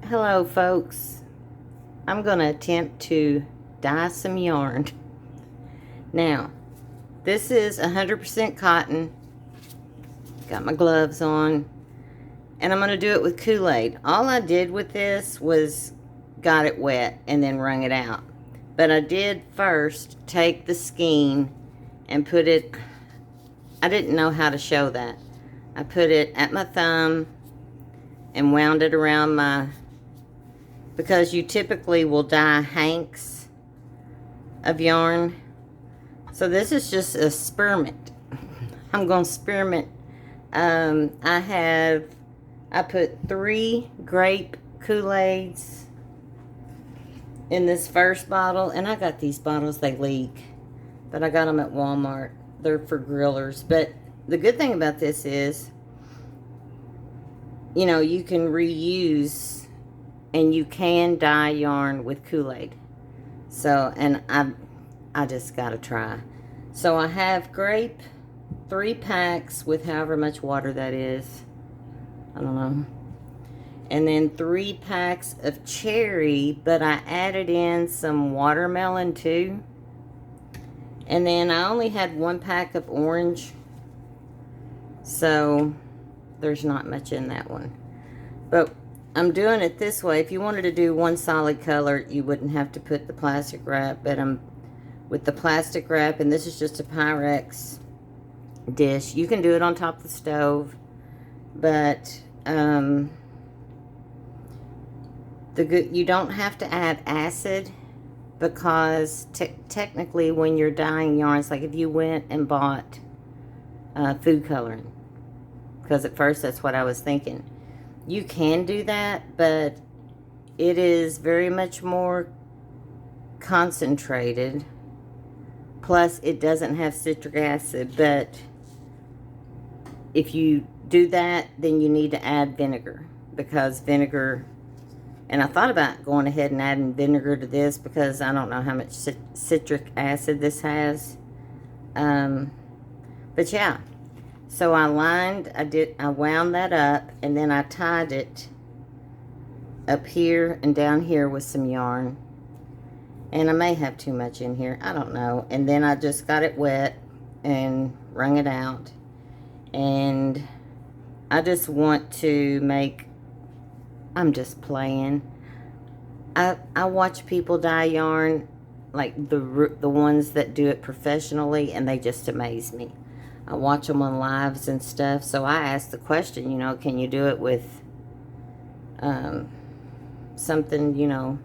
Hello folks, I'm going to attempt to dye some yarn. Now, this is 100% cotton. Got my gloves on. And I'm going to do it with Kool Aid. All I did with this was got it wet and then wrung it out. But I did first take the skein and put it, I didn't know how to show that. I put it at my thumb and wound it around my, because you typically will dye hanks of yarn. So this is just a spearmint. I'm going to spearmint. I put 3 Grape Kool Aids in this first bottle. And I got these bottles, they leak. But I got them at Walmart. They're for grillers. But the good thing about this is, you know, you can reuse and you can dye yarn with Kool Aid. So, and I just got to try. So I have grape, 3 packs with however much water that is. I don't know. And then 3 packs of cherry, but I added in some watermelon too. And then I only had 1 pack of orange. So there's not much in that one. But I'm doing it this way. If you wanted to do one solid color, you wouldn't have to put the plastic wrap. But I'm with the plastic wrap, and this is just a Pyrex dish. You can do it on top of the stove. But you don't have to add acid, because technically when you're dyeing yarns, like if you went and bought food coloring, because at first that's what I was thinking. You can do that, but it is very much more concentrated. Plus, it doesn't have citric acid, but if you do that, then you need to add vinegar, because vinegar, and I thought about going ahead and adding vinegar to this because I don't know how much citric acid this has. But yeah, so I wound that up, and then I tied it up here and down here with some yarn. And I may have too much in here, I don't know. And then I just got it wet and wrung it out. And I just want to make, I'm just playing. I watch people dye yarn, like the ones that do it professionally, and they just amaze me. I watch them on lives and stuff. So I asked the question, you know, can you do it with something, you know?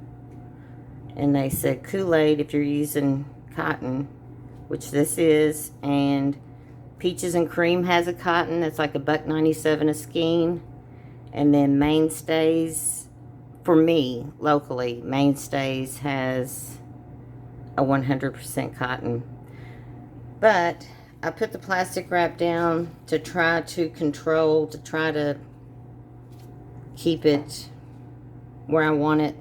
And they said Kool Aid if you're using cotton, which this is, and Peaches and Cream has a cotton that's like $1.97 a skein. And then Mainstays, for me, locally, Mainstays has a 100% cotton. But I put the plastic wrap down to try to control, to try to keep it where I want it.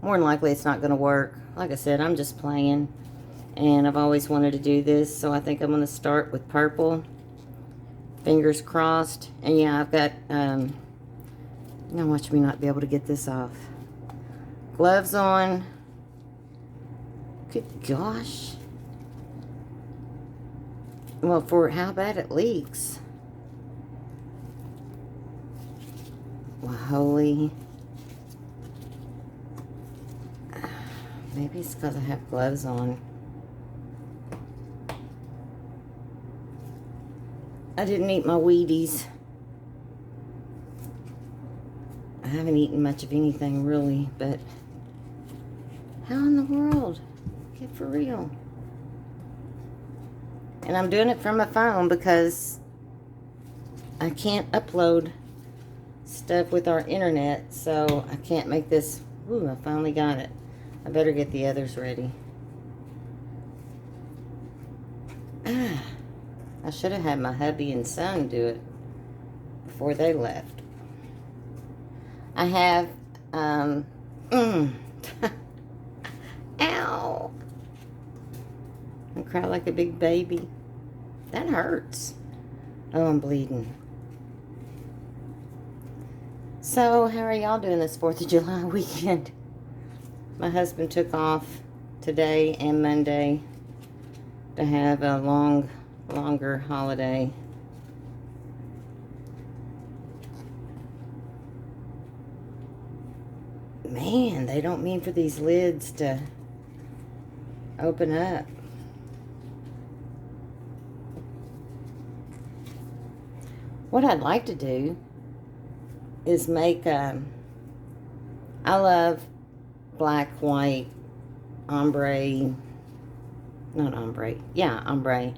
More than likely it's not going to work. Like I said, I'm just playing. And I've always wanted to do this, so I think I'm going to start with purple. Fingers crossed. And yeah, I've got, now watch me not be able to get this off. Gloves on. Good gosh. Well, for how bad it leaks. Well, holy. Maybe it's because I have gloves on. I didn't eat my Wheaties. I haven't eaten much of anything really, but how in the world? Get for real. And I'm doing it from my phone because I can't upload stuff with our internet, so I can't make this. Ooh, I finally got it. I better get the others ready. I should have had my hubby and son do it before they left. I have, ow. I cry like a big baby. That hurts. Oh, I'm bleeding. So, how are y'all doing this 4th of July weekend? My husband took off today and Monday to have a longer holiday. Man, they don't mean for these lids to open up. What I'd like to do is make I love black, white, ombre, not ombre, yeah, ombre,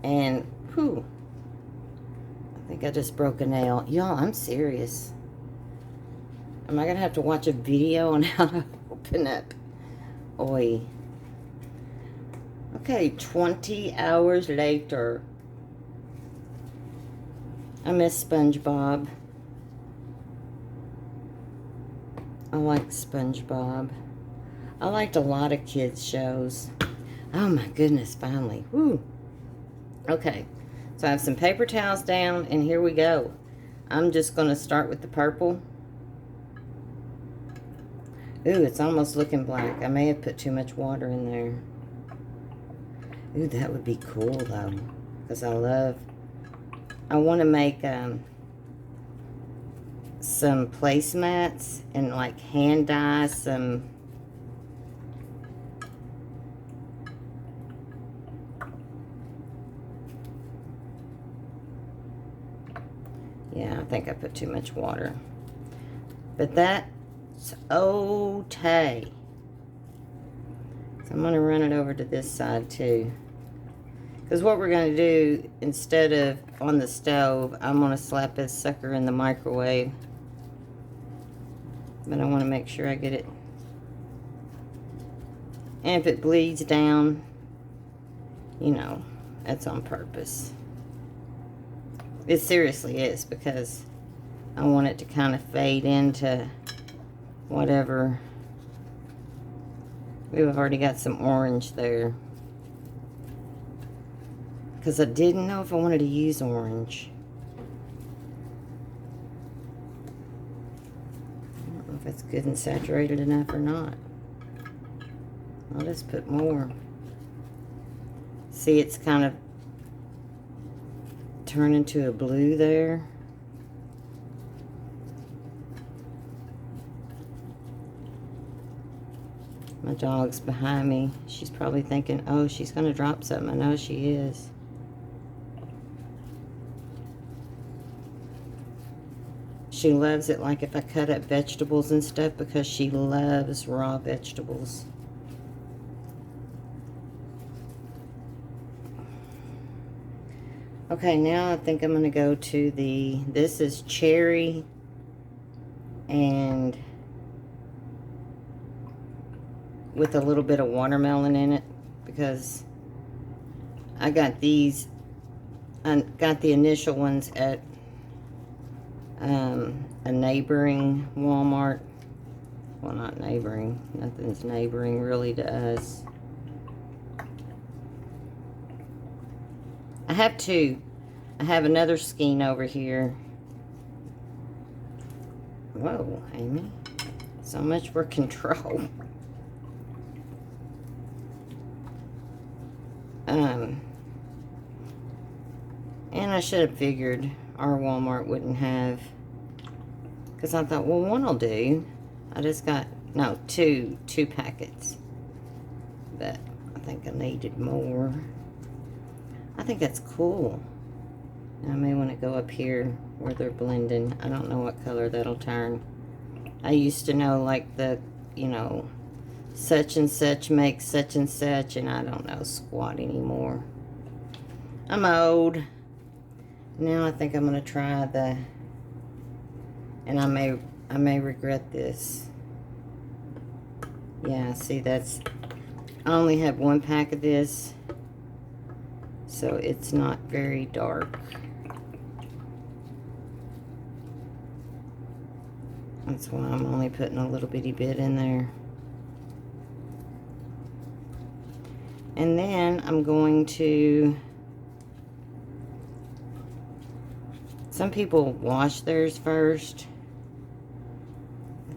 and whew, I think I just broke a nail. Y'all, I'm serious. Am I gonna have to watch a video on how to open up? Oi. Okay, 20 hours later. I miss SpongeBob. I like SpongeBob. I liked a lot of kids' shows. Oh my goodness, finally. Woo. Okay, so I have some paper towels down, and here we go. I'm just going to start with the purple. Ooh, it's almost looking black. I may have put too much water in there. Ooh, that would be cool, though, because I want to make some placemats and like hand dye some yeah, I think I put too much water, but that's okay. So I'm going to run it over to this side too, because what we're going to do, instead of on the stove, I'm going to slap this sucker in the microwave. But I want to make sure I get it. And if it bleeds down, you know, that's on purpose. It seriously is, because I want it to kind of fade into whatever. We've already got some orange there, because I didn't know if I wanted to use orange. If it's good and saturated enough or not. I'll just put more. See, it's kind of turning to a blue there. My dog's behind me. She's probably thinking, oh, she's going to drop something. I know she is. She loves it like if I cut up vegetables and stuff, because she loves raw vegetables. Okay, now I think I'm going to go to this is cherry and with a little bit of watermelon in it, because I got these, I got the initial ones at a neighboring Walmart. Well, not neighboring. Nothing's neighboring really to us. I have two. I have another skein over here. Whoa, Amy. So much for control. And I should have figured our Walmart wouldn't have, because I thought, well, one will do. I just got, no, two packets. But I think I needed more. I think that's cool. I may want to go up here where they're blending. I don't know what color that'll turn. I used to know, like, the, you know, such and such makes such and such, and I don't know squat anymore. I'm old. Now I think I'm going to try the, and I may regret this. Yeah, see, that's, I only have one pack of this, so it's not very dark. That's why I'm only putting a little bitty bit in there. And then I'm going to, some people wash theirs first.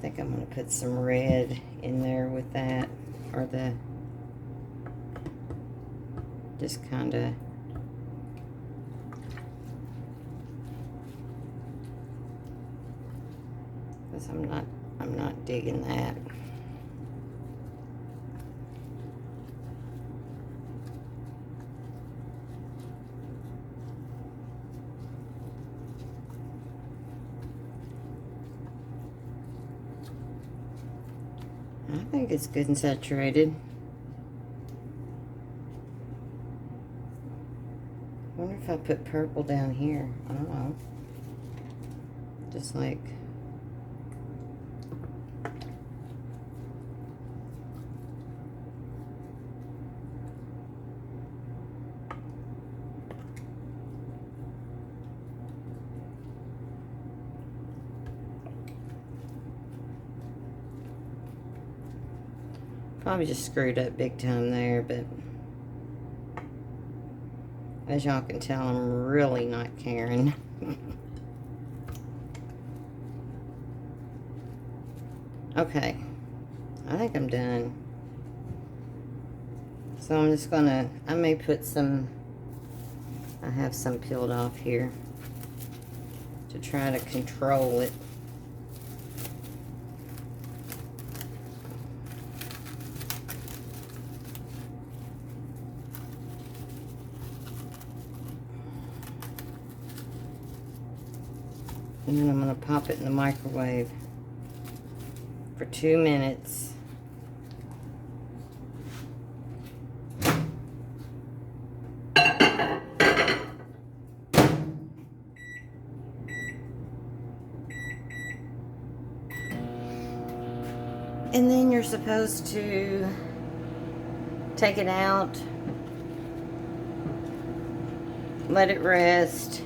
think I'm going to put some red in there with that, or the, just kind of, because I'm not digging that. I think it's good and saturated. I wonder if I put purple down here. I don't know. Just like, probably just screwed up big time there, but as y'all can tell, I'm really not caring. Okay, I think I'm done. So I'm just gonna, I may put some, I have some peeled off here to try to control it. And then I'm going to pop it in the microwave for 2 minutes. And then you're supposed to take it out, let it rest.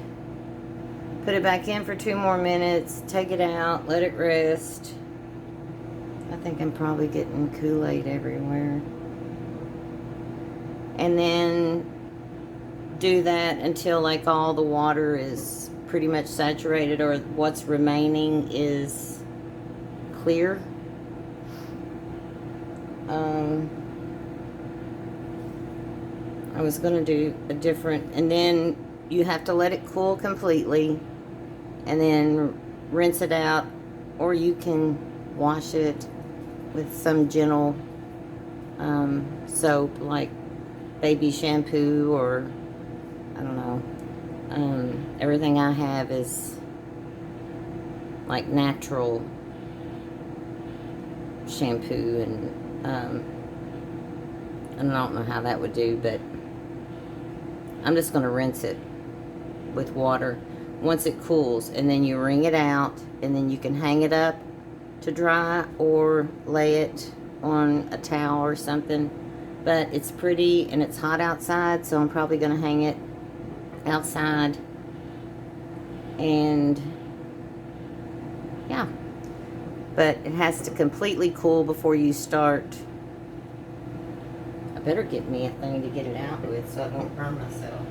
Put it back in for 2 more minutes, take it out, let it rest. I think I'm probably getting Kool Aid everywhere. And then do that until like all the water is pretty much saturated, or what's remaining is clear. I was going to do a different, and then you have to let it cool completely and then rinse it out, or you can wash it with some gentle soap like baby shampoo, or I don't know. Everything I have is like natural shampoo, and I don't know how that would do, but I'm just going to rinse it with water once it cools, and then you wring it out, and then you can hang it up to dry or lay it on a towel or something. But it's pretty and it's hot outside, so I'm probably going to hang it outside. And yeah, but it has to completely cool before you start. I better get me a thing to get it out with so I don't burn myself.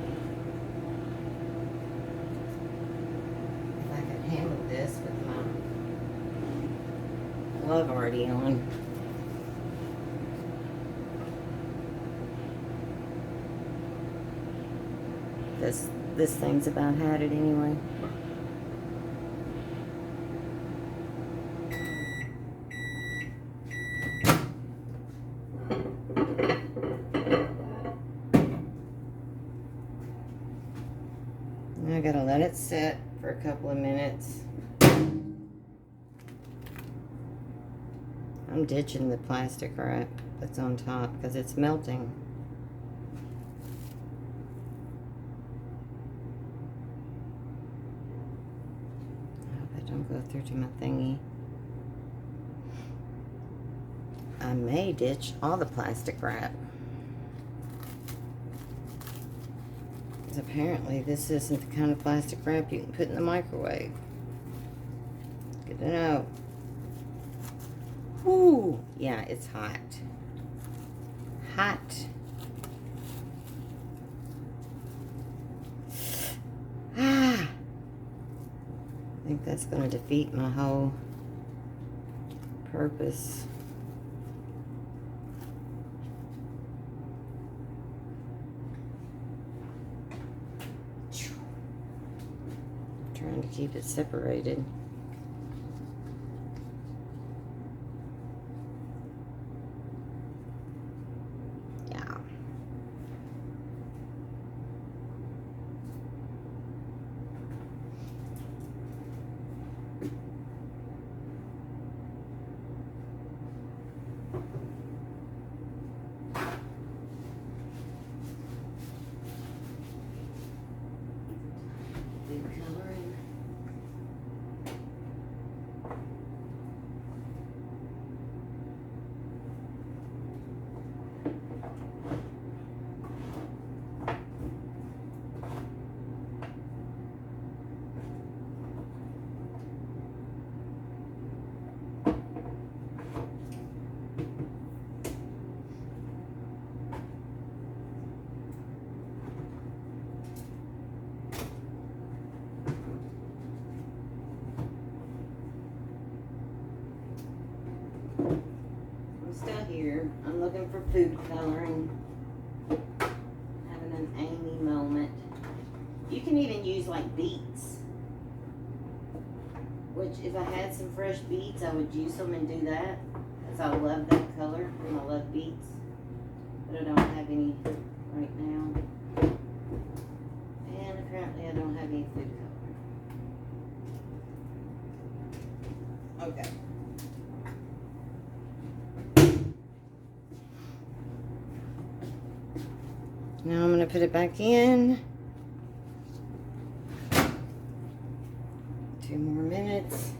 If I could handle this with my glove already on. This thing's about had it anyway. Now I gotta let it sit for a couple of minutes. I'm ditching the plastic wrap that's on top because it's melting. Don't go through to my thingy. I may ditch all the plastic wrap, because apparently this isn't the kind of plastic wrap you can put in the microwave. Good to know. Whoo! Yeah, it's hot. Hot. I think that's going to defeat my whole purpose. Trying to keep it separated. Yeah. Food coloring. I'm still here. I'm looking for food coloring. Having an Amy moment. You can even use like beets. Which, if I had some fresh beets, I would juice them and do that. Because I love that color and I love beets. But I don't have any right now. And apparently I don't have any food coloring. Okay. Now I'm going to put it back in. 2 more minutes.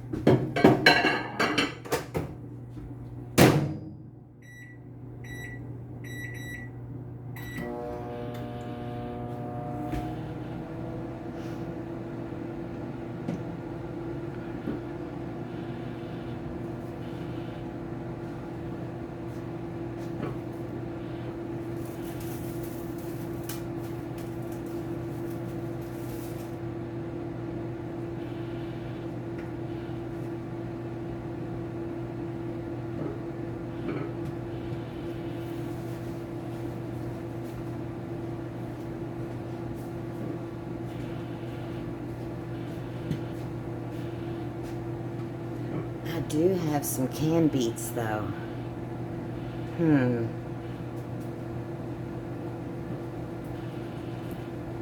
I do have some canned beets though.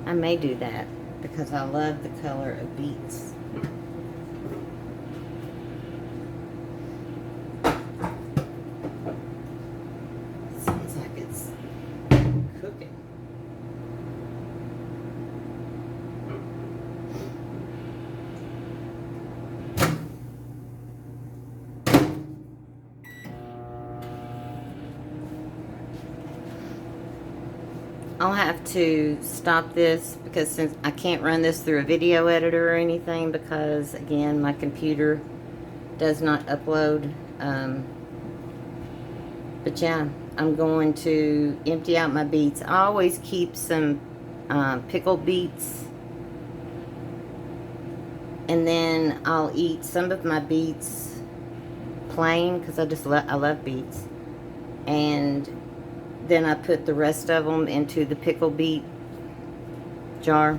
I may do that because I love the color of beets. Sounds like it's cooking. I'll have to stop this because since I can't run this through a video editor or anything because, again, my computer does not upload. But yeah, I'm going to empty out my beets. I always keep some pickled beets. And then I'll eat some of my beets plain because I love beets. And then I put the rest of them into the pickle beet jar.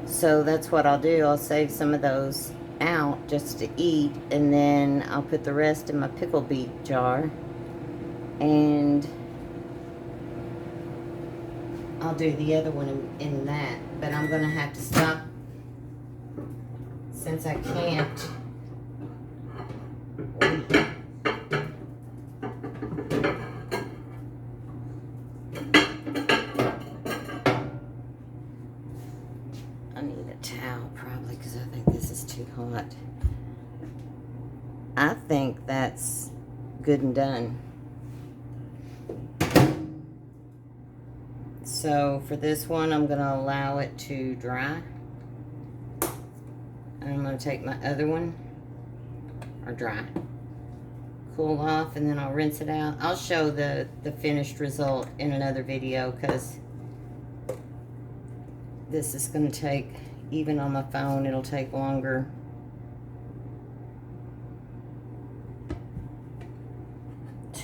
So that's what I'll do. I'll save some of those out just to eat, and then I'll put the rest in my pickle beet jar, and I'll do the other one in that. But I'm gonna have to stop since I can't wait. I need a towel probably because I think this is too hot. I think that's good and done. So for this one, I'm going to allow it to dry. And I'm going to take my other one, or dry, cool off, and then I'll rinse it out. I'll show the finished result in another video because this is going to take, even on my phone, it'll take longer.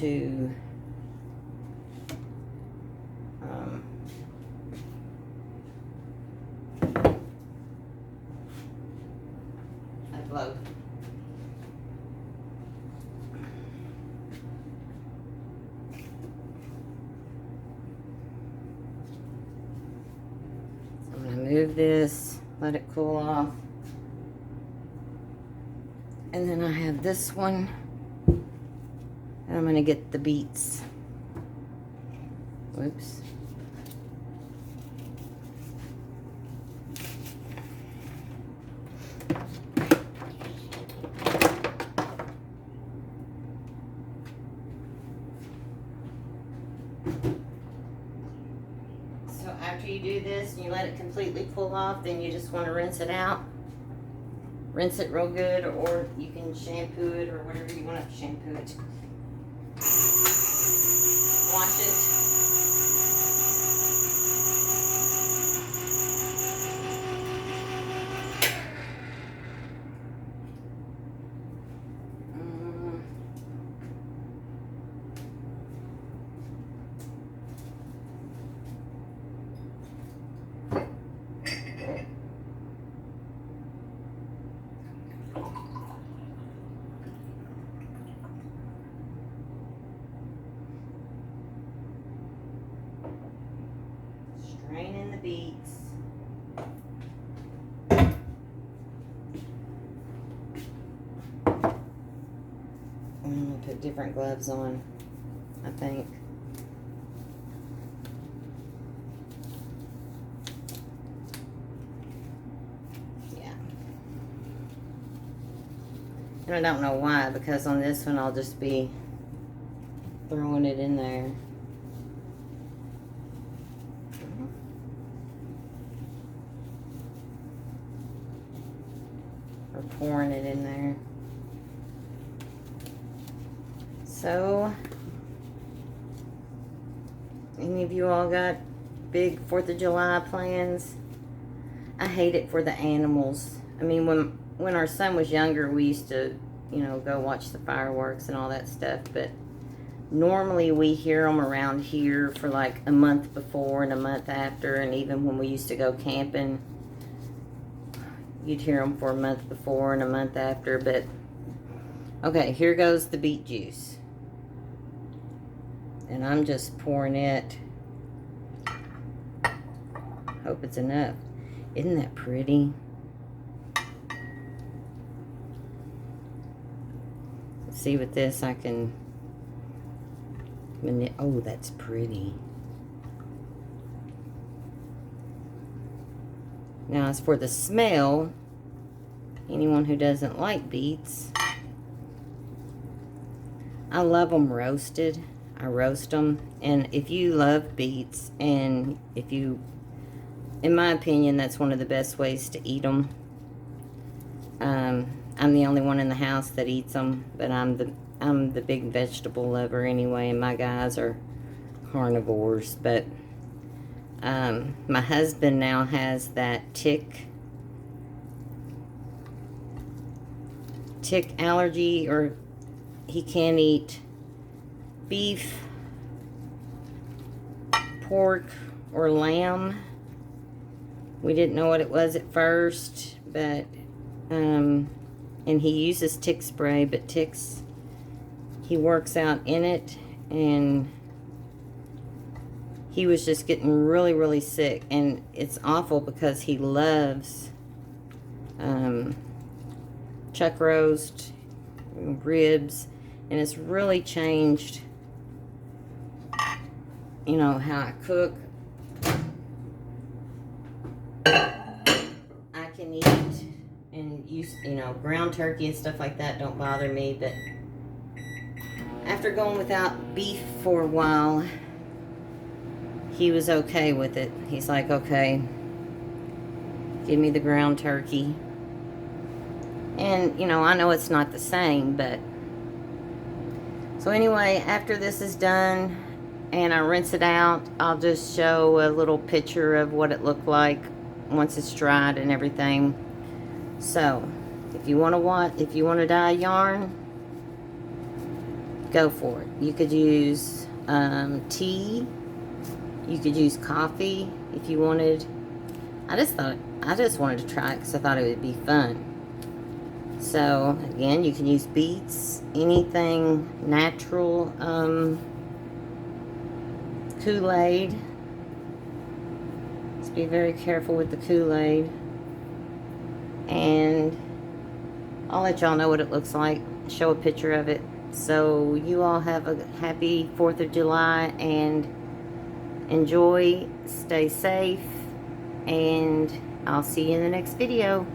to upload. So I'm going to move this, let it cool off. And then I have this one. And I'm going to get the Beets. Whoops. So after you do this and you let it completely cool off, then you just want to rinse it out. Rinse it real good, or you can shampoo it or whatever you want to shampoo it. Wash it. Strain in the beets. I'm going to put different gloves on, I think. Yeah. And I don't know why, because on this one I'll just be throwing it in there. Or pouring it in there. So, any of you all got big 4th of July plans? I hate it for the animals. I mean, when our son was younger, we used to, you know, go watch the fireworks and all that stuff, but normally we hear them around here for like a month before and a month after, and even when we used to go camping, you'd hear them for a month before and a month after. But okay, here goes the beet juice. And I'm just pouring it. Hope it's enough. Isn't that pretty? Let's see with this I can... Oh, that's pretty. Now, as for the smell, anyone who doesn't like beets, I love them roasted. I roast them. And if you love beets, and if you, in my opinion, that's one of the best ways to eat them. I'm the only one in the house that eats them, but I'm the big vegetable lover anyway, and my guys are carnivores. But my husband now has that tick allergy, or he can't eat beef, pork, or lamb. We didn't know what it was at first, but and he uses tick spray, but ticks, he works out in it, and he was just getting really, really sick. And it's awful because he loves chuck roast, ribs, and it's really changed, you know, how I cook. I can eat and use, you know, ground turkey and stuff like that don't bother me, but after going without beef for a while, he was okay with it. He's like, okay, give me the ground turkey. And, you know, I know it's not the same, but... So anyway, after this is done and I rinse it out, I'll just show a little picture of what it looked like once it's dried and everything. So, if you want to dye yarn, go for it. You could use tea. You could use coffee if you wanted. I just wanted to try it because I thought it would be fun. So again, you can use beets, anything natural. Kool Aid. Just be very careful with the Kool Aid. And I'll let y'all know what it looks like. Show a picture of it. So you all have a happy 4th of July and enjoy. Stay safe. And I'll see you in the next video.